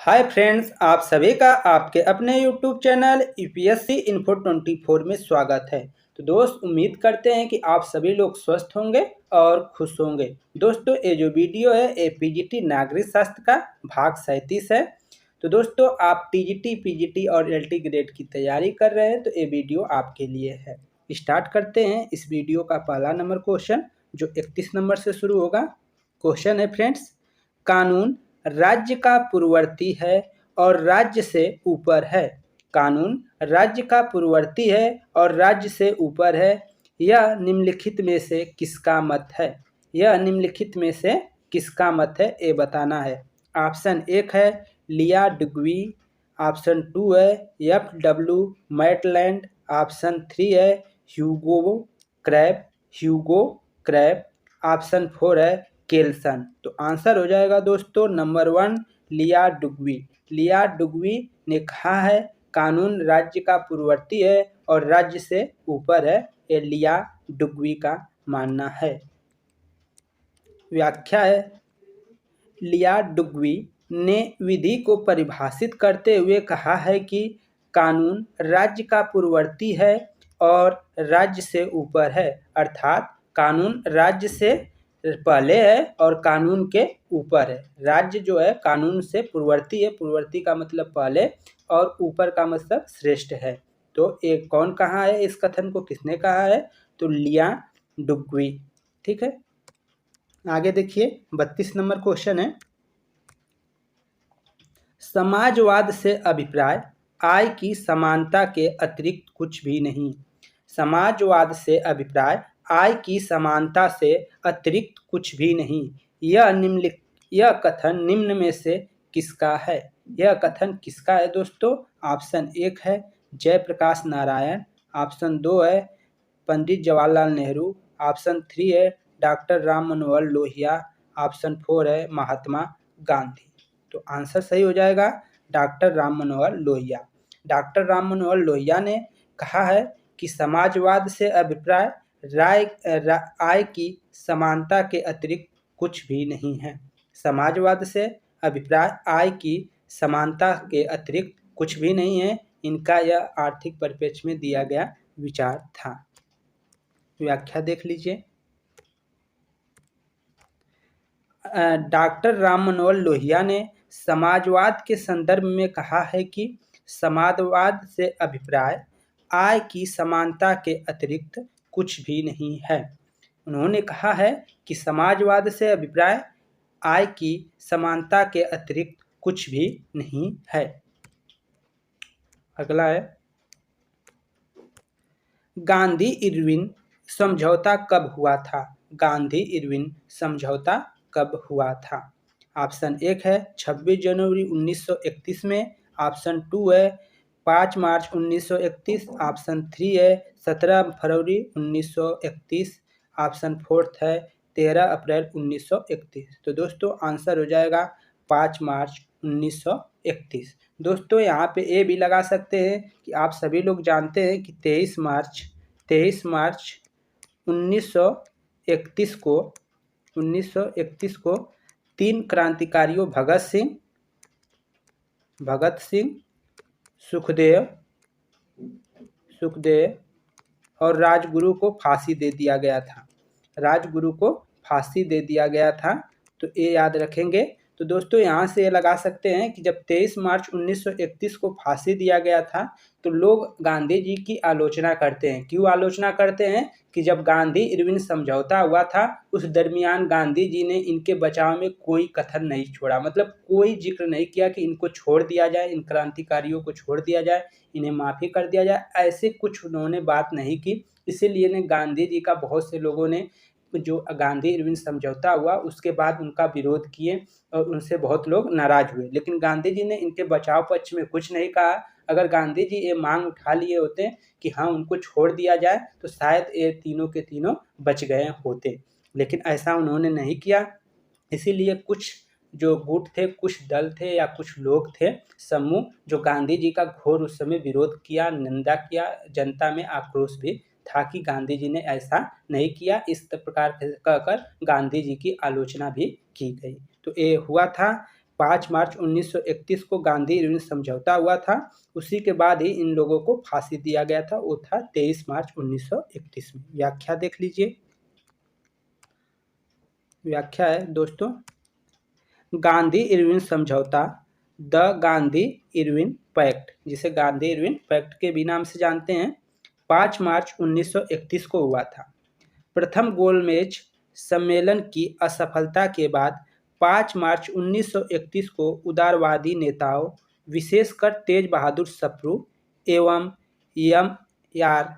Hi friends, आप सभी का आपके अपने यूट्यूब चैनल यूपीएससी इन्फो 24 में स्वागत है। तो दोस्त, उम्मीद करते हैं कि आप सभी लोग स्वस्थ होंगे और खुश होंगे। दोस्तों, ये जो वीडियो है ये पीजीटी नागरिक शास्त्र का भाग 37 है। तो दोस्तों, आप टीजीटी, पीजीटी और एलटी ग्रेड की तैयारी कर रहे हैं तो ये वीडियो आपके लिए है। स्टार्ट करते हैं इस वीडियो का पहला नंबर क्वेश्चन, जो 31 नंबर से शुरू होगा। क्वेश्चन है फ्रेंड्स, कानून राज्य का पूर्ववर्ती है और राज्य से ऊपर है। कानून राज्य का पूर्ववर्ती है और राज्य से ऊपर है। यह निम्नलिखित में से किसका मत है? यह निम्नलिखित में से किसका मत है, ये बताना है। ऑप्शन 1 है लिया डुग्वी, ऑप्शन 2 है एफ.डब्ल्यू. मैटलैंड, ऑप्शन 3 है ह्यूगो क्रैब, ऑप्शन 4 है केल्सन। तो आंसर हो जाएगा दोस्तों नंबर 1 लिया डुग्वी। लिया डुग्वी ने कहा है कानून राज्य का पूर्ववर्ती है और राज्य से ऊपर है। ये लिया डुग्वी का मानना है। व्याख्या है, लिया डुग्वी ने विधि को परिभाषित करते हुए कहा है कि कानून राज्य का पूर्ववर्ती है और राज्य से ऊपर है। अर्थात कानून राज्य से पहले है और कानून के ऊपर है। राज्य जो है कानून से पूर्ववर्ती है, पूर्ववर्ती का मतलब पहले और ऊपर का मतलब श्रेष्ठ है। तो ये कौन कहा है, इस कथन को किसने कहा है? तो लिया डुग्वी। ठीक है, आगे देखिए 32 नंबर क्वेश्चन है, समाजवाद से अभिप्राय आय की समानता के अतिरिक्त कुछ भी नहीं। समाजवाद से अभिप्राय आय की समानता से अतिरिक्त कुछ भी नहीं। यह कथन निम्न में से किसका है? यह कथन किसका है दोस्तों? ऑप्शन 1 है जयप्रकाश नारायण, ऑप्शन 2 है पंडित जवाहरलाल नेहरू, ऑप्शन 3 है डॉक्टर राम मनोहर लोहिया, ऑप्शन 4 है महात्मा गांधी। तो आंसर सही हो जाएगा डॉक्टर राम मनोहर लोहिया। डॉक्टर राम मनोहर लोहिया ने कहा है कि समाजवाद से अभिप्राय आय की समानता के अतिरिक्त कुछ भी नहीं है। समाजवाद से अभिप्राय आय की समानता के अतिरिक्त कुछ भी नहीं है। इनका यह आर्थिक परिप्रेक्ष्य में दिया गया विचार था। व्याख्या देख लीजिए, डॉक्टर राम मनोहर लोहिया ने समाजवाद के संदर्भ में कहा है कि समाजवाद से अभिप्राय आय की समानता के अतिरिक्त कुछ भी नहीं है। उन्होंने कहा है कि समाजवाद से अभिप्राय आय की समानता के अतिरिक्त कुछ भी नहीं है। अगला है, गांधी इरविन समझौता कब हुआ था? गांधी इरविन समझौता कब हुआ था? ऑप्शन 1 है 26 जनवरी 1931 में, ऑप्शन 2 है 5 मार्च 1931, ऑप्शन 3 है 17 फरवरी 1931, ऑप्शन 4 है 13 अप्रैल 1931। तो दोस्तों आंसर हो जाएगा 5 मार्च 1931। दोस्तों यहाँ पे ये भी लगा सकते हैं कि आप सभी लोग जानते हैं कि 23 मार्च 1931 को 3 क्रांतिकारियों भगत सिंह, सुखदेव और राजगुरु को फांसी दे दिया गया था। राजगुरु को फांसी दे दिया गया था, तो ये याद रखेंगे। तो दोस्तों यहाँ से ये लगा सकते हैं कि जब 23 मार्च 1931 को फांसी दिया गया था तो लोग गांधी जी की आलोचना करते हैं। क्यों आलोचना करते हैं? कि जब गांधी इरविन समझौता हुआ था उस दरमियान गांधी जी ने इनके बचाव में कोई कथन नहीं छोड़ा, मतलब कोई जिक्र नहीं किया कि इनको छोड़ दिया जाए, इन क्रांतिकारियों को छोड़ दिया जाए, इन्हें माफ़ी कर दिया जाए, ऐसे कुछ उन्होंने बात नहीं की। इसीलिए ने गांधी जी का बहुत से लोगों ने जो गांधी इरविन समझौता हुआ उसके बाद उनका विरोध किए और उनसे बहुत लोग नाराज हुए, लेकिन गांधी जी ने इनके बचाव पक्ष में कुछ नहीं कहा। अगर गांधी जी ये मांग उठा लिए होते कि हाँ उनको छोड़ दिया जाए तो शायद ये तीनों के तीनों बच गए होते, लेकिन ऐसा उन्होंने नहीं किया। इसीलिए कुछ जो गुट थे, कुछ दल थे या कुछ लोग थे, समूह, जो गांधी जी का घोर उस समय विरोध किया, निंदा किया, जनता में आक्रोश भी था कि गांधी जी ने ऐसा नहीं किया। इस प्रकार कहकर गांधी जी की आलोचना भी की गई। तो ये हुआ था 5 मार्च 1931 को गांधी इरविन समझौता हुआ था। उसी के बाद ही इन लोगों को फांसी दिया गया था, वो था 23 मार्च 1931 में। व्याख्या देख लीजिए। व्याख्या है दोस्तों, गांधी इरविन समझौता, द गांधी इरविन पैक्ट, जिसे गांधी इरविन पैक्ट के भी नाम से जानते हैं, 5 मार्च 1931 को हुआ था। प्रथम गोलमेज सम्मेलन की असफलता के बाद 5 मार्च 1931 को उदारवादी नेताओं, विशेषकर तेज बहादुर सप्रू एवं एम आर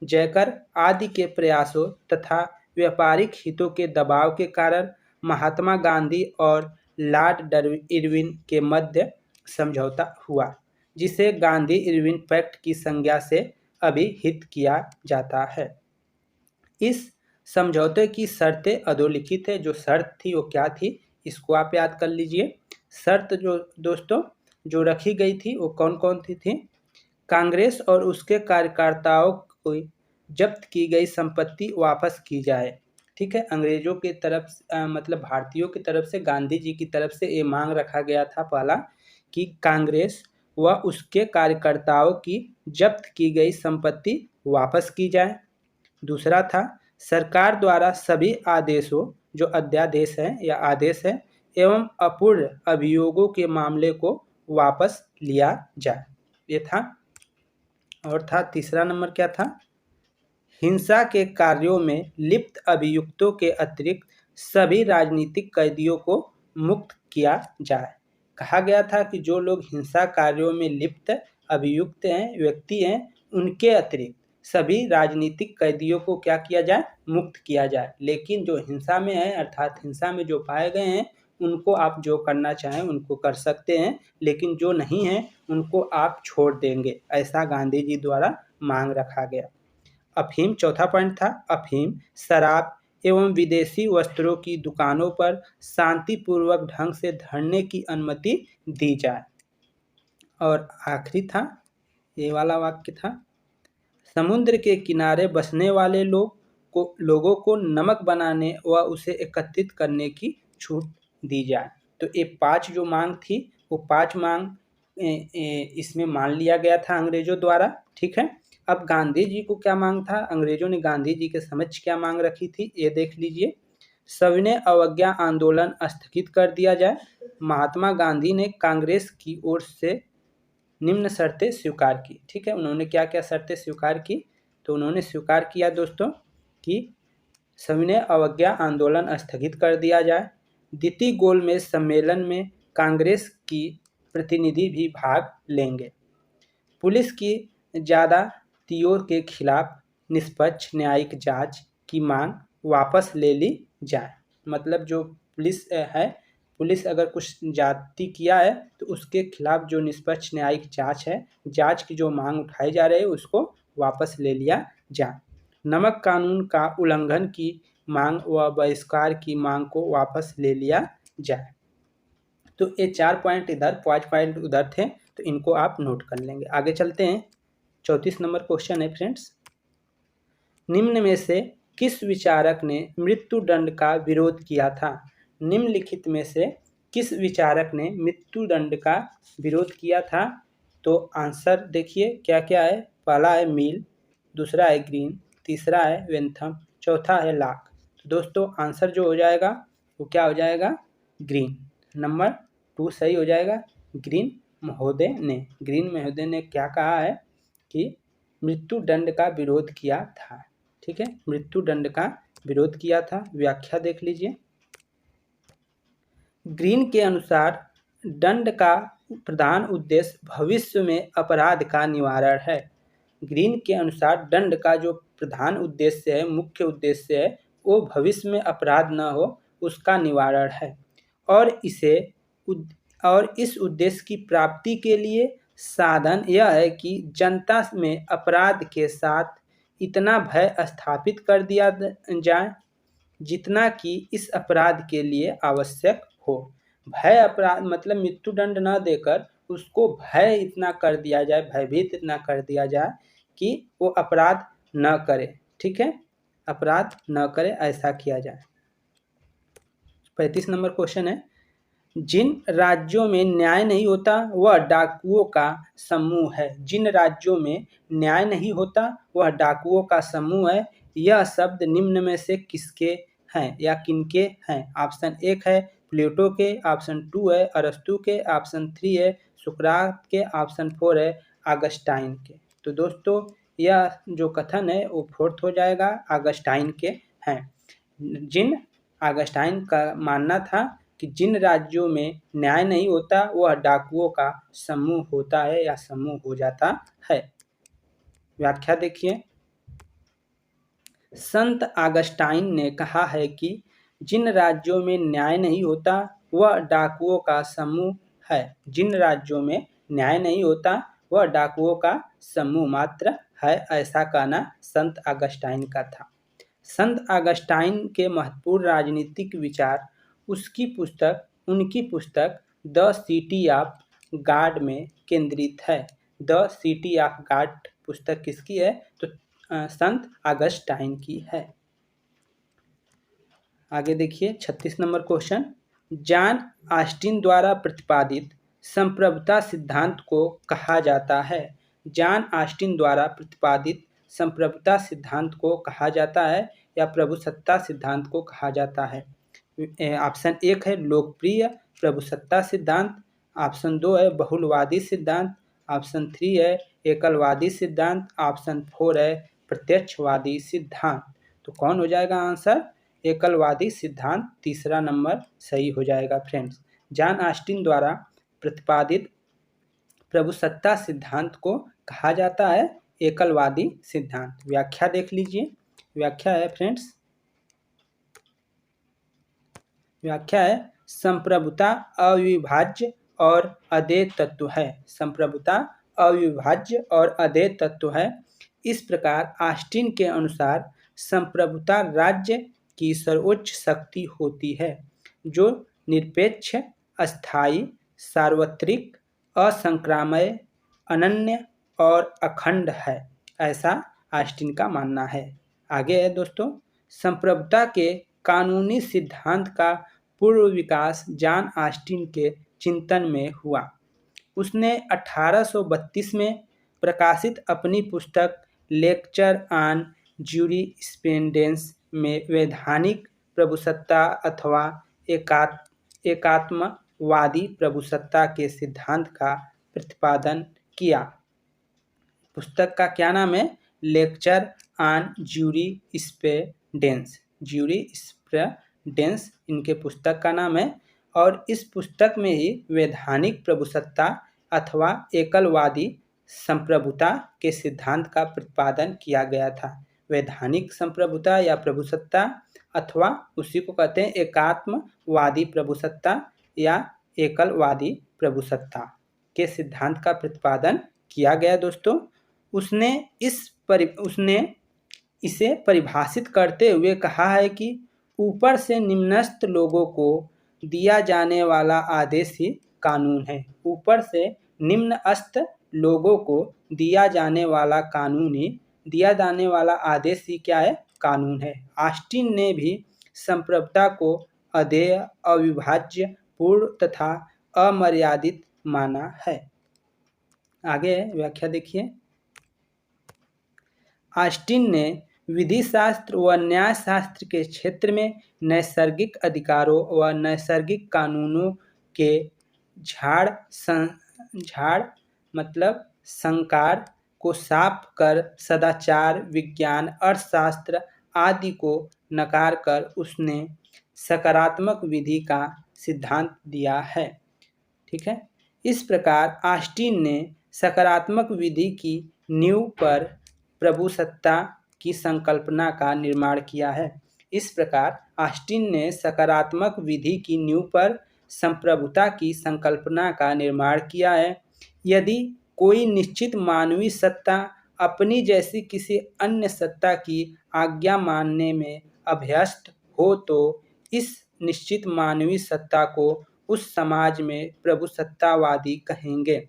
जयकर आदि के प्रयासों तथा व्यापारिक हितों के दबाव के कारण महात्मा गांधी और लॉर्ड इरविन के मध्य समझौता हुआ, जिसे गांधी इरविन पैक्ट की संज्ञा से अभिहित किया जाता है। इस समझौते की शर्तें अधोलिखित है। जो शर्त थी वो क्या थी, इसको आप याद कर लीजिए। शर्त जो दोस्तों जो रखी गई थी वो कौन कौन थी? कांग्रेस और उसके कार्यकर्ताओं को जब्त की गई संपत्ति वापस की जाए। ठीक है, अंग्रेजों की तरफ मतलब भारतीयों की तरफ से गांधी जी की तरफ से ये मांग रखा गया था पहला, कि कांग्रेस व उसके कार्यकर्ताओं की जब्त की गई संपत्ति वापस की जाए। दूसरा था, सरकार द्वारा सभी आदेशों, जो अध्यादेश है या आदेश है, एवं अपूर्ण अभियोगों के मामले को वापस लिया जाए, ये था। और था तीसरा नंबर क्या था, हिंसा के कार्यों में लिप्त अभियुक्तों के अतिरिक्त सभी राजनीतिक कैदियों को मुक्त किया जाए। कहा गया था कि जो लोग हिंसा कार्यों में लिप्त अभियुक्त हैं, व्यक्ति हैं, उनके अतिरिक्त सभी राजनीतिक कैदियों को क्या किया जाए, मुक्त किया जाए। लेकिन जो हिंसा में है, अर्थात हिंसा में जो पाए गए हैं, उनको आप जो करना चाहें उनको कर सकते हैं, लेकिन जो नहीं है उनको आप छोड़ देंगे, ऐसा गांधी जी द्वारा मांग रखा गया। अफीम, चौथा पॉइंट था, अफीम, शराब एवं विदेशी वस्त्रों की दुकानों पर शांतिपूर्वक ढंग से धरने की अनुमति दी जाए। और आखिरी था, ये वाला वाक्य था, समुद्र के किनारे बसने वाले लोगों को नमक बनाने व उसे एकत्रित करने की छूट दी जाए। तो ये 5 जो मांग थी वो 5 मांग इसमें मान लिया गया था अंग्रेजों द्वारा। ठीक है, अब गांधी जी को क्या मांग था, अंग्रेजों ने गांधी जी के समक्ष क्या मांग रखी थी, ये देख लीजिए। सविनय अवज्ञा आंदोलन स्थगित कर दिया जाए। महात्मा गांधी ने कांग्रेस की ओर से निम्न शर्तें स्वीकार की। ठीक है, उन्होंने क्या क्या शर्तें स्वीकार की, तो उन्होंने स्वीकार किया दोस्तों कि सविनय अवज्ञा आंदोलन स्थगित कर दिया जाए, द्वितीय गोलमेज सम्मेलन में कांग्रेस की प्रतिनिधि भी भाग लेंगे, पुलिस की ज्यादतियों के खिलाफ निष्पक्ष न्यायिक जांच की मांग वापस ले ली जाए। मतलब जो पुलिस है, पुलिस अगर कुछ ज्यादती किया है तो उसके खिलाफ जो निष्पक्ष न्यायिक जांच है, जांच की जो मांग उठाई जा रही है उसको वापस ले लिया जाए। नमक कानून का उल्लंघन की मांग व बहिष्कार की मांग को वापस ले लिया जाए। तो ये 4 पॉइंट इधर, 5 पॉइंट उधर थे, तो इनको आप नोट कर लेंगे। आगे चलते हैं। 34 नंबर क्वेश्चन है फ्रेंड्स, निम्न में से किस विचारक ने मृत्यु दंड का विरोध किया था? निम्नलिखित में से किस विचारक ने मृत्यु दंड का विरोध किया था? तो आंसर देखिए क्या क्या है। पहला है मिल, दूसरा है ग्रीन, तीसरा है वेंथम, चौथा है लॉक। तो दोस्तों आंसर जो हो जाएगा वो क्या हो जाएगा, ग्रीन। नंबर 2 सही हो जाएगा। ग्रीन महोदय ने क्या कहा है कि मृत्यु दंड का विरोध किया था। ठीक है, मृत्यु दंड का विरोध किया था। व्याख्या देख लीजिए। ग्रीन के अनुसार दंड का प्रधान उद्देश्य भविष्य में अपराध का निवारण है। ग्रीन के अनुसार दंड का जो प्रधान उद्देश्य है, मुख्य उद्देश्य है, वो भविष्य में अपराध न हो उसका निवारण है। और इस उद्देश्य की प्राप्ति के लिए साधन यह है कि जनता में अपराध के साथ इतना भय स्थापित कर दिया जाए जितना कि इस अपराध के लिए आवश्यक हो। भय अपराध मतलब मृत्यु दंड न देकर उसको भय इतना कर दिया जाए, भयभीत इतना कर दिया जाए कि वो अपराध न करे। ठीक है, अपराध न करे, ऐसा किया जाए। 35 नंबर क्वेश्चन है, जिन राज्यों में न्याय नहीं होता वह डाकुओं का समूह है। जिन राज्यों में न्याय नहीं होता वह डाकुओं का समूह है। यह शब्द निम्न में से किसके हैं या किनके हैं? ऑप्शन 1 है प्लेटो के, ऑप्शन 2 है अरस्तु के, ऑप्शन 3 है सुकरात के, ऑप्शन 4 है ऑगस्टाइन के। तो दोस्तों यह जो कथन है वो फोर्थ हो जाएगा, ऑगस्टाइन के हैं। जिन ऑगस्टाइन का मानना था कि जिन राज्यों में न्याय नहीं होता वह डाकुओं का समूह होता है या समूह हो जाता है। व्याख्या देखिए, संत ऑगस्टाइन ने कहा है कि जिन राज्यों में न्याय नहीं होता वह डाकुओं का समूह है। जिन राज्यों में न्याय नहीं होता वह डाकुओं का समूह मात्र है, ऐसा कहना संत ऑगस्टाइन का था। संत ऑगस्टाइन के महत्वपूर्ण राजनीतिक विचार उनकी पुस्तक द सिटी ऑफ गॉड में केंद्रित है। द सिटी ऑफ गॉड पुस्तक किसकी है? तो संत ऑगस्टाइन की है। आगे देखिए 36 नंबर क्वेश्चन, जॉन ऑस्टिन द्वारा प्रतिपादित संप्रभुता सिद्धांत को कहा जाता है। जॉन ऑस्टिन द्वारा प्रतिपादित संप्रभुता सिद्धांत को कहा जाता है या प्रभुसत्ता सिद्धांत को कहा जाता है? ऑप्शन 1 है लोकप्रिय प्रभुसत्ता सिद्धांत, ऑप्शन 2 है बहुलवादी सिद्धांत, ऑप्शन 3 है एकलवादी सिद्धांत, ऑप्शन 4 है प्रत्यक्षवादी सिद्धांत। तो कौन हो जाएगा आंसर? एकलवादी सिद्धांत तीसरा नंबर सही हो जाएगा फ्रेंड्स। जॉन ऑस्टिन द्वारा प्रतिपादित प्रभुसत्ता सिद्धांत को कहा जाता है एकलवादी सिद्धांत। व्याख्या देख लीजिए, व्याख्या है फ्रेंड्स, व्याख्या है संप्रभुता अविभाज्य और अदेय तत्व है। संप्रभुता अविभाज्य और अदेय तत्व है। इस प्रकार ऑस्टिन के अनुसार संप्रभुता राज्य की सर्वोच्च शक्ति होती है जो निरपेक्ष, अस्थायी, सार्वत्रिक, असंक्रामय, अनन्य और अखंड है, ऐसा ऑस्टिन का मानना है। आगे है दोस्तों, संप्रभुता के कानूनी सिद्धांत का पूर्व विकास जॉन ऑस्टिन के चिंतन में हुआ। उसने 1832 में प्रकाशित अपनी पुस्तक लेक्चर ऑन ज्यूरिस्प्रूडेंस में वैधानिक प्रभुसत्ता अथवा एकात्मवादी प्रभुसत्ता के सिद्धांत का प्रतिपादन किया। पुस्तक का क्या नाम है? Lecture on jurisprudence. ज्यूरिस्प्रूडेंस इनके पुस्तक का नाम है और इस पुस्तक में ही वैधानिक प्रभुसत्ता अथवा एकलवादी संप्रभुता के सिद्धांत का प्रतिपादन किया गया था। वैधानिक संप्रभुता या प्रभुसत्ता अथवा उसी को कहते हैं एकात्मवादी प्रभुसत्ता या एकलवादी प्रभुसत्ता के सिद्धांत का प्रतिपादन किया गया दोस्तों। उसने इसे परिभाषित करते हुए कहा है कि ऊपर से निम्नस्थ लोगों को दिया जाने वाला आदेश ही कानून है। ऊपर से निम्नस्थ लोगों को दिया जाने वाला आदेश ही क्या है? कानून है। ऑस्टिन ने भी संप्रभुता को अदेय, अविभाज्य, पूर्ण तथा अमर्यादित माना है। आगे व्याख्या देखिए, ऑस्टिन ने विधि शास्त्र व न्याय शास्त्र के क्षेत्र में नैसर्गिक अधिकारों व नैसर्गिक कानूनों के संकार को साफ कर सदाचार, विज्ञान, अर्थशास्त्र आदि को नकार कर उसने सकारात्मक विधि का सिद्धांत दिया है। ठीक है, इस प्रकार ऑस्टिन ने सकारात्मक विधि की नींव पर प्रभुसत्ता की संकल्पना का निर्माण किया है। इस प्रकार ऑस्टिन ने सकारात्मक विधि की नींव पर संप्रभुता की संकल्पना का निर्माण किया है। यदि कोई निश्चित मानवीय सत्ता अपनी जैसी किसी अन्य सत्ता की आज्ञा मानने में अभ्यस्त हो तो इस निश्चित मानवीय सत्ता को उस समाज में प्रभुसत्तावादी कहेंगे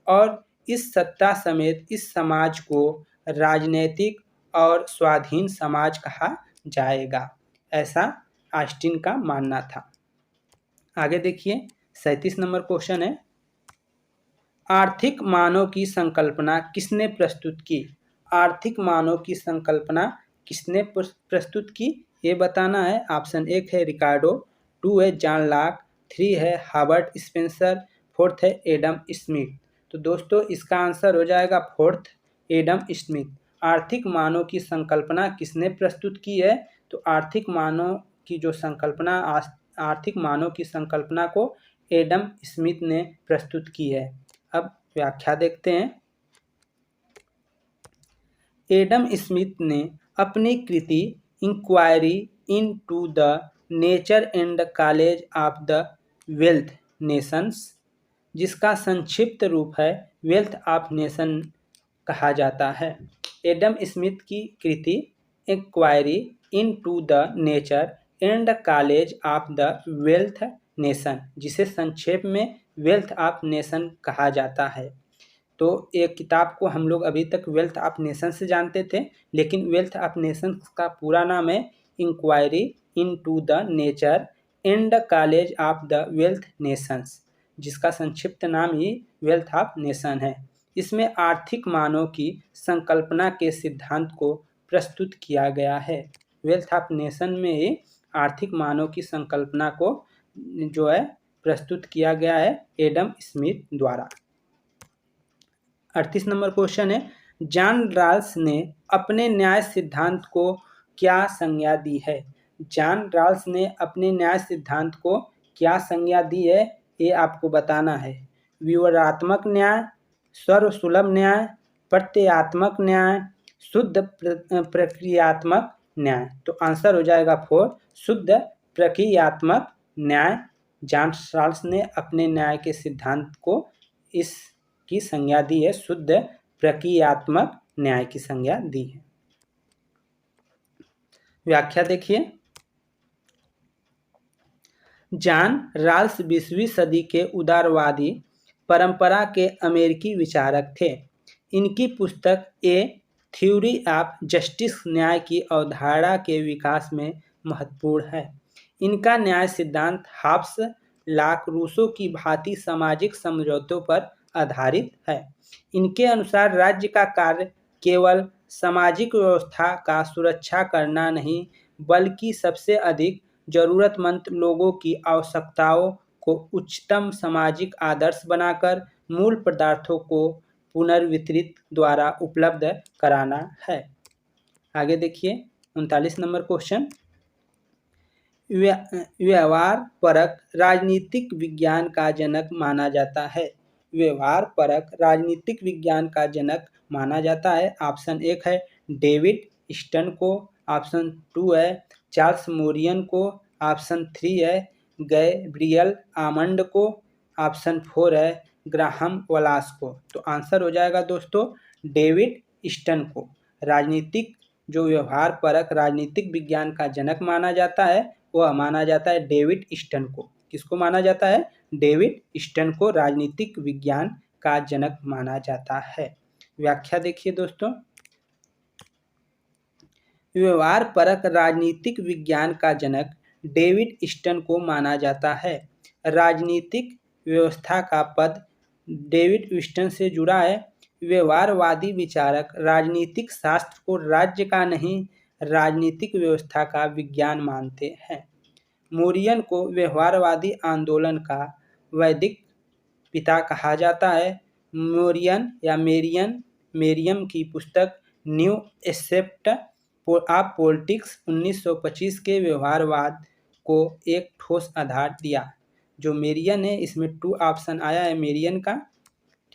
और इस सत्ता समेत इस समाज को राजनैतिक और स्वाधीन समाज कहा जाएगा, ऐसा ऑस्टिन का मानना था। आगे देखिए, 37 नंबर क्वेश्चन है, आर्थिक मानव की संकल्पना किसने प्रस्तुत की? आर्थिक मानव की संकल्पना किसने प्रस्तुत की, ये बताना है। ऑप्शन 1 है रिकार्डो, 2 है जॉन लॉक, 3 है हर्बर्ट स्पेंसर, 4th है एडम स्मिथ। तो दोस्तों इसका आंसर हो जाएगा 4th एडम स्मिथ। आर्थिक मानव की संकल्पना किसने प्रस्तुत की है? तो आर्थिक मानव की जो संकल्पना, आर्थिक मानव की संकल्पना को एडम स्मिथ ने प्रस्तुत की है। अब व्याख्या देखते हैं। एडम स्मिथ ने अपनी कृति inquiry into the nature and college of the wealth nations, जिसका संक्षिप्त रूप है वेल्थ ऑफ नेशन कहा जाता है। एडम स्मिथ की कृति inquiry into the nature and college of the wealth nation, जिसे संक्षेप में वेल्थ ऑफ नेशन कहा जाता है। तो एक किताब को हम लोग अभी तक वेल्थ ऑफ नेशन से जानते थे, लेकिन वेल्थ ऑफ नेशन का पूरा नाम है inquiry into the nature and college of the wealth nations, जिसका संक्षिप्त नाम ही वेल्थ ऑफ नेशन है। इसमें आर्थिक मानव की संकल्पना के सिद्धांत को प्रस्तुत किया गया है। वेल्थ ऑफ नेशन में ही आर्थिक मानव की संकल्पना को जो है प्रस्तुत किया गया है एडम स्मिथ द्वारा। 38 नंबर क्वेश्चन है, जॉन रॉल्स ने अपने न्याय सिद्धांत को क्या संज्ञा दी है? जॉन रॉल्स ने अपने न्याय सिद्धांत को क्या संज्ञा दी है, ये आपको बताना है। विवरणात्मक न्याय, सर्वसुलभ न्याय, प्रत्ययात्मक न्याय, शुद्ध प्रक्रियात्मक न्याय। तो आंसर हो जाएगा 4 शुद्ध प्रक्रियात्मक न्याय। जॉन रॉल्स ने अपने न्याय के सिद्धांत को इसकी संज्ञा दी है, शुद्ध प्रक्रियात्मक न्याय की संज्ञा दी है। व्याख्या देखिए, जॉन रॉल्स 20वीं सदी के उदारवादी परंपरा के अमेरिकी विचारक थे। इनकी पुस्तक ए थ्योरी ऑफ जस्टिस न्याय की अवधारणा के विकास में महत्वपूर्ण है। इनका न्याय सिद्धांत हॉब्स, लॉक, रूसो की भांति सामाजिक समझौतों पर आधारित है। इनके अनुसार राज्य का कार्य केवल सामाजिक व्यवस्था का सुरक्षा करना नहीं, बल्कि सबसे अधिक जरूरतमंद लोगों की आवश्यकताओं को उच्चतम सामाजिक आदर्श बनाकर मूल पदार्थों को पुनर्वितरित द्वारा उपलब्ध कराना है। आगे देखिए 39 नंबर क्वेश्चन, व्यवहार परक राजनीतिक विज्ञान का जनक माना जाता है। व्यवहार परक राजनीतिक विज्ञान का जनक माना जाता है। ऑप्शन 1 है डेविड स्टन को, ऑप्शन 2 है चार्ल्स मोरियन को, ऑप्शन 3 है गैब्रियल आमंड को, ऑप्शन 4 है ग्राहम वलास को। तो आंसर हो जाएगा दोस्तों डेविड स्टन को। राजनीतिक जो व्यवहार परक राजनीतिक विज्ञान का जनक माना जाता है, वह माना जाता है डेविड स्टन को। किसको माना जाता है? डेविड स्टन को राजनीतिक विज्ञान का जनक माना जाता है। व्याख्या देखिए दोस्तों, व्यवहार परक राजनीतिक विज्ञान का जनक डेविड स्टन को माना जाता है। राजनीतिक व्यवस्था का पद डेविड स्टन से जुड़ा है। व्यवहारवादी विचारक राजनीतिक शास्त्र को राज्य का नहीं, राजनीतिक व्यवस्था का विज्ञान मानते हैं। मोरियन को व्यवहारवादी आंदोलन का वैदिक पिता कहा जाता है। मोरियन या मेरियम की पुस्तक न्यू एसेप्ट ऑफ पॉलिटिक्स 1925 के व्यवहारवाद को एक ठोस आधार दिया। जो मेरियन है, इसमें 2 ऑप्शन आया है मेरियन का,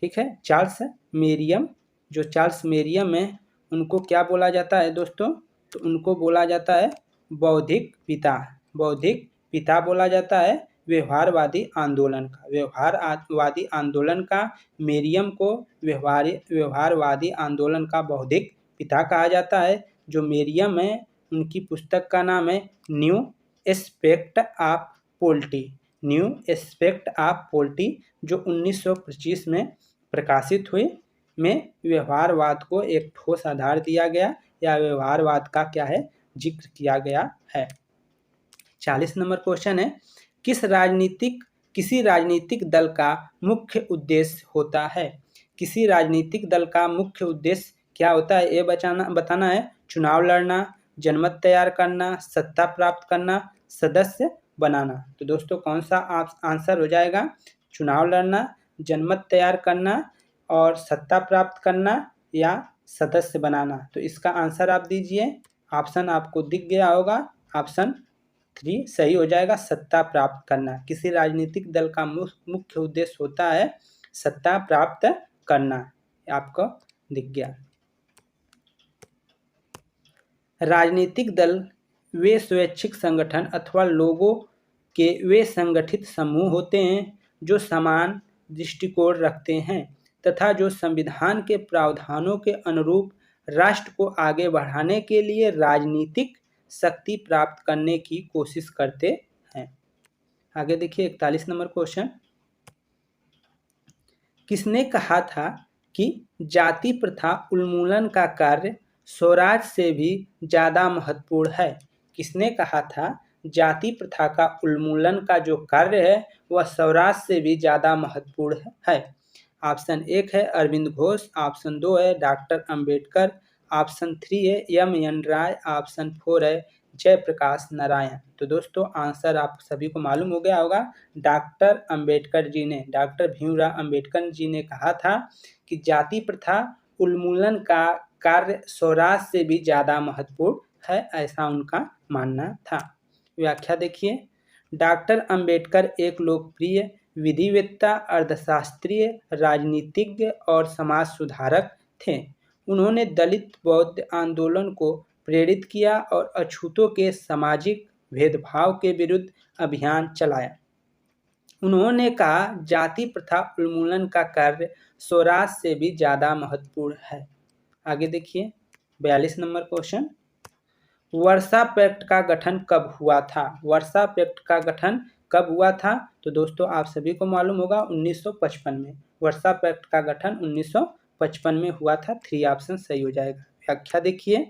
ठीक है। चार्ल्स मेरियम, जो चार्ल्स मेरियम है उनको क्या बोला जाता है दोस्तों? तो उनको बोला जाता है बौद्धिक पिता, बौद्धिक पिता बोला जाता है व्यवहारवादी आंदोलन का। व्यवहारवादी आंदोलन का मेरियम को व्यवहारवादी आंदोलन का बौद्धिक पिता कहा जाता है। जो मेरियम है उनकी पुस्तक का नाम है new aspect of polity, new aspect of polity, जो 1925 में प्रकाशित हुई। में व्यवहारवाद को एक ठोस आधार दिया गया या व्यवहारवाद का क्या है जिक्र किया गया है। 40 नंबर क्वेश्चन है, किस राजनीतिक किसी राजनीतिक दल का मुख्य उद्देश्य होता है। किसी राजनीतिक दल का मुख्य उद्देश्य क्या होता है, ये बताना है। चुनाव लड़ना, जनमत तैयार करना, सत्ता प्राप्त करना, सदस्य बनाना। तो दोस्तों कौन सा आंसर हो जाएगा? चुनाव लड़ना, जनमत तैयार करना और सत्ता प्राप्त करना या सदस्य बनाना। तो इसका आंसर आप दीजिए। ऑप्शन आपको दिख गया होगा, ऑप्शन 3 सही हो जाएगा, सत्ता प्राप्त करना। किसी राजनीतिक दल का मुख्य उद्देश्य होता है सत्ता प्राप्त करना। आपको दिख गया। राजनीतिक दल वे स्वैच्छिक संगठन अथवा लोगों के वे संगठित समूह होते हैं जो समान दृष्टिकोण रखते हैं तथा जो संविधान के प्रावधानों के अनुरूप राष्ट्र को आगे बढ़ाने के लिए राजनीतिक शक्ति प्राप्त करने की कोशिश करते हैं। आगे देखिए 41 नंबर क्वेश्चन। किसने कहा था कि जाति प्रथा उन्मूलन का कार्य स्वराज से भी ज़्यादा महत्वपूर्ण है? किसने कहा था जाति प्रथा का उन्मूलन का जो कार्य है वह स्वराज से भी ज़्यादा महत्वपूर्ण है? ऑप्शन 1 है अरविंद घोष, ऑप्शन 2 है डॉक्टर अंबेडकर, ऑप्शन 3 है एम.एन. राय, ऑप्शन 4 है जयप्रकाश नारायण। तो दोस्तों आंसर आप सभी को मालूम हो गया होगा। डॉक्टर अंबेडकर जी ने, डॉक्टर भीमराव अंबेडकर जी ने कहा था कि जाति प्रथा उन्मूलन का कार्य स्वराज से भी ज़्यादा महत्वपूर्ण है, ऐसा उनका मानना था। व्याख्या देखिए। डॉक्टर अंबेडकर एक लोकप्रिय विधिवेत्ता, अर्थशास्त्री, राजनीतिज्ञ और समाज सुधारक थे। उन्होंने दलित बौद्ध आंदोलन को प्रेरित किया और अछूतों के सामाजिक भेदभाव के विरुद्ध अभियान चलाया। उन्होंने कहा जाति प्रथा उन्मूलन का कार्य स्वराज से भी ज़्यादा महत्वपूर्ण है। आगे देखिए 42 नंबर क्वेश्चन। वर्सा पैक्ट का गठन कब हुआ था? वर्सा पैक्ट का गठन कब हुआ था? तो दोस्तों आप सभी को मालूम होगा 1955 में। वर्सा पैक्ट का गठन 1955 में हुआ था। 3 ऑप्शन सही हो जाएगा। व्याख्या देखिए।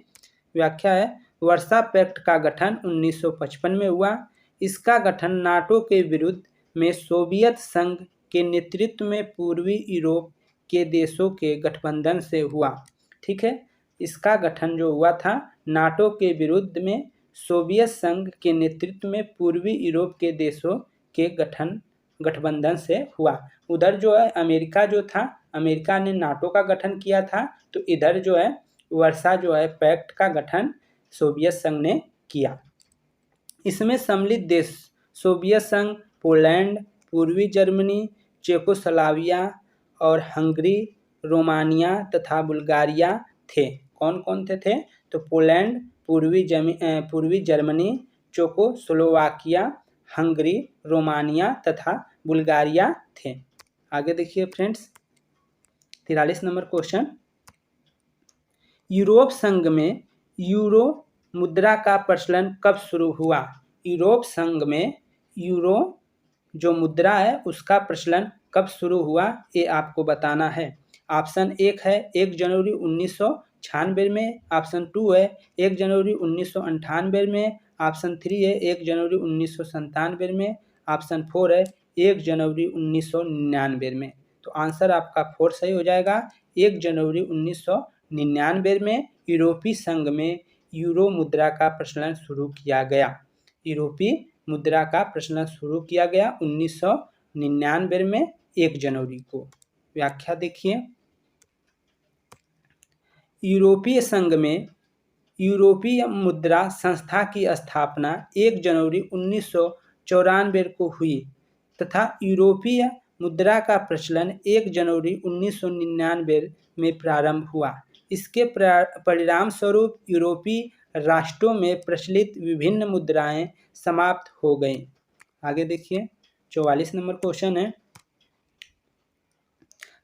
व्याख्या है वर्सा पैक्ट का गठन 1955 में हुआ। इसका गठन नाटो के विरुद्ध में सोवियत संघ के नेतृत्व में पूर्वी यूरोप के देशों के गठबंधन से हुआ। ठीक है, इसका गठन जो हुआ था नाटो के विरुद्ध में सोवियत संघ के नेतृत्व में पूर्वी यूरोप के देशों के गठबंधन से हुआ। उधर जो है अमेरिका जो था, अमेरिका ने नाटो का गठन किया था, तो इधर जो है वर्सा जो है पैक्ट का गठन सोवियत संघ ने किया। इसमें सम्मिलित देश सोवियत संघ, पोलैंड, पूर्वी जर्मनी, चेकोस्लोवाकिया और हंगरी, रोमानिया तथा बुल्गारिया थे। कौन कौन थे? तो पोलैंड, पूर्वी जर्मनी, चेकोस्लोवाकिया, हंगरी, रोमानिया तथा बुल्गारिया थे। आगे देखिए फ्रेंड्स 43 नंबर क्वेश्चन। यूरोप संघ में यूरो मुद्रा का प्रचलन कब शुरू हुआ? यूरोप संघ में यूरो जो मुद्रा है उसका प्रचलन कब शुरू हुआ, ये आपको बताना है। ऑप्शन 1 है 1 जनवरी 1996 में, ऑप्शन 2 है 1 जनवरी 1998 में, ऑप्शन 3 है 1 जनवरी 1997 में, ऑप्शन 4 है 1 जनवरी 1999 में। तो आंसर आपका 4 सही हो जाएगा। 1 जनवरी 1999 में यूरोपीय संघ में यूरो मुद्रा का प्रचलन शुरू किया गया। यूरोपीय मुद्रा का प्रचलन शुरू किया गया 1999 में 1 जनवरी को। व्याख्या देखिए। यूरोपीय संघ में यूरोपीय मुद्रा संस्था की स्थापना 1 जनवरी 1994 को हुई तथा यूरोपीय मुद्रा का प्रचलन 1 जनवरी 1999 में प्रारंभ हुआ। इसके परिणाम स्वरूप यूरोपीय राष्ट्रों में प्रचलित विभिन्न मुद्राएं समाप्त हो गईं। आगे देखिए 44 नंबर क्वेश्चन है।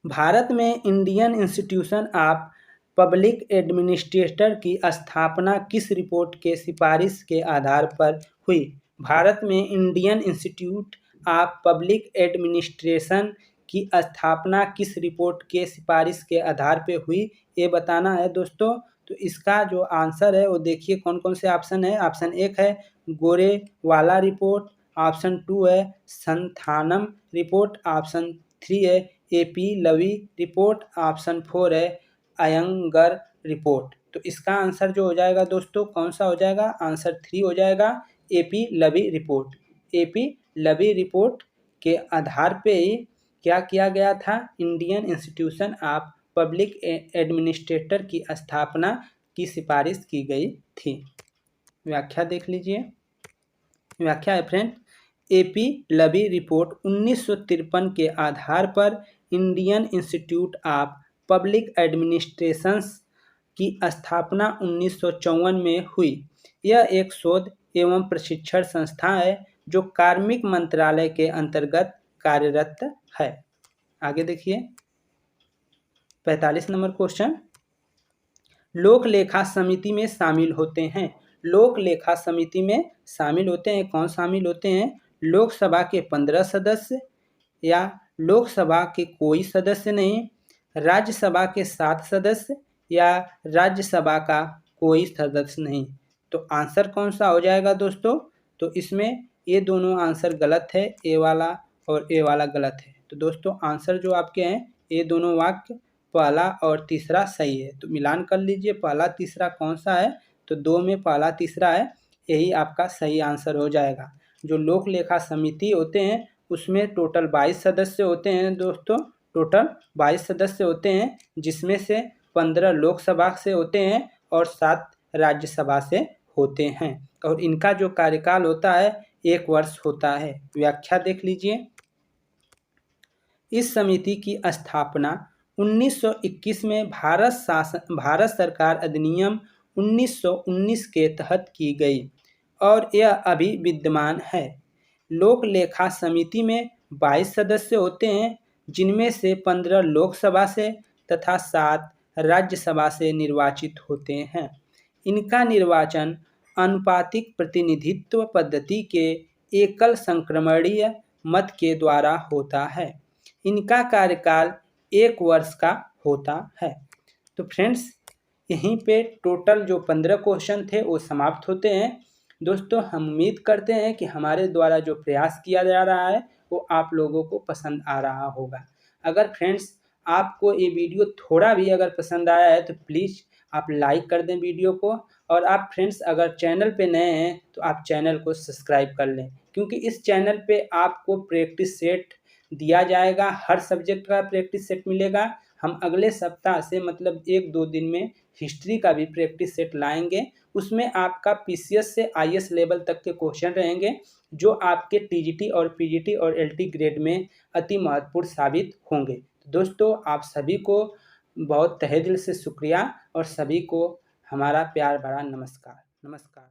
भारत में Indian institution of public administrator की स्थापना किस रिपोर्ट के सिफारिश के आधार पर हुई? भारत में Indian institute of public administration की स्थापना किस रिपोर्ट के सिफारिश के आधार पर हुई, ये बताना है दोस्तों। तो इसका जो आंसर है वो देखिए कौन कौन से ऑप्शन है। ऑप्शन 1 है गोरेवाला रिपोर्ट, ऑप्शन 2 है संथानम रिपोर्ट, ऑप्शन 3 है एपी लवी रिपोर्ट, ऑप्शन 4 है अयंगर रिपोर्ट। तो इसका आंसर जो हो जाएगा दोस्तों कौन सा हो जाएगा, आंसर 3 हो जाएगा एपी लवी रिपोर्ट। एपी लवी रिपोर्ट के आधार पे ही क्या किया गया था, Indian institution of public administrator की स्थापना की सिफारिश की गई थी। व्याख्या देख लीजिए। व्याख्या है फ्रेंड, एपी लवी रिपोर्ट 1953 के आधार पर Indian institute of public administrations की स्थापना 1954 में हुई। यह एक शोध एवं प्रशिक्षण संस्था है जो कार्मिक मंत्रालय के अंतर्गत कार्यरत है। आगे देखिए 45 नंबर क्वेश्चन, लोक लेखा समिति में शामिल होते हैं। लोक लेखा समिति में शामिल होते हैं, कौन शामिल होते हैं, लोकसभा के 15 सदस्य या लोकसभा के कोई सदस्य नहीं, राज्यसभा के 7 सदस्य या राज्यसभा का कोई सदस्य नहीं। तो आंसर कौन सा हो जाएगा दोस्तों, तो इसमें ये दोनों आंसर गलत है, ए वाला और ए वाला गलत है। तो दोस्तों आंसर जो आपके हैं ये दोनों वाक्य पहला और तीसरा सही है। तो मिलान कर लीजिए पहला तीसरा कौन सा है, तो 2 में पहला तीसरा है, यही आपका सही आंसर हो जाएगा। जो लोक लेखा समिति होते हैं उसमें टोटल 22 सदस्य होते हैं दोस्तों, टोटल 22 सदस्य होते हैं, जिसमें से 15 लोकसभा से होते हैं और 7 राज्यसभा से होते हैं, और इनका जो कार्यकाल होता है 1 वर्ष होता है। व्याख्या देख लीजिए। इस समिति की स्थापना 1921 में भारत सरकार अधिनियम 1919 के तहत की गई और यह अभी विद्यमान है। लोक लेखा समिति में 22 सदस्य होते हैं, जिनमें से 15 लोकसभा से तथा 7 राज्यसभा से निर्वाचित होते हैं। इनका निर्वाचन आनुपातिक प्रतिनिधित्व पद्धति के एकल संक्रमणीय मत के द्वारा होता है। इनका कार्यकाल 1 वर्ष का होता है। तो फ्रेंड्स यहीं पे टोटल जो 15 क्वेश्चन थे वो समाप्त होते हैं। दोस्तों हम उम्मीद करते हैं कि हमारे द्वारा जो प्रयास किया जा रहा है वो आप लोगों को पसंद आ रहा होगा। अगर फ्रेंड्स आपको ये वीडियो थोड़ा भी अगर पसंद आया है तो प्लीज़ आप लाइक कर दें वीडियो को, और आप फ्रेंड्स अगर चैनल पे नए हैं तो आप चैनल को सब्सक्राइब कर लें, क्योंकि इस चैनल पे आपको प्रैक्टिस सेट दिया जाएगा, हर सब्जेक्ट का प्रैक्टिस सेट मिलेगा। हम अगले सप्ताह से मतलब 1-2 दिन में हिस्ट्री का भी प्रैक्टिस सेट लाएंगे। उसमें आपका पीसीएस से आईएएस लेवल तक के क्वेश्चन रहेंगे, जो आपके टीजीटी और पीजीटी और एलटी ग्रेड में अति महत्वपूर्ण साबित होंगे। दोस्तों आप सभी को बहुत तहे दिल से शुक्रिया और सभी को हमारा प्यार भरा नमस्कार।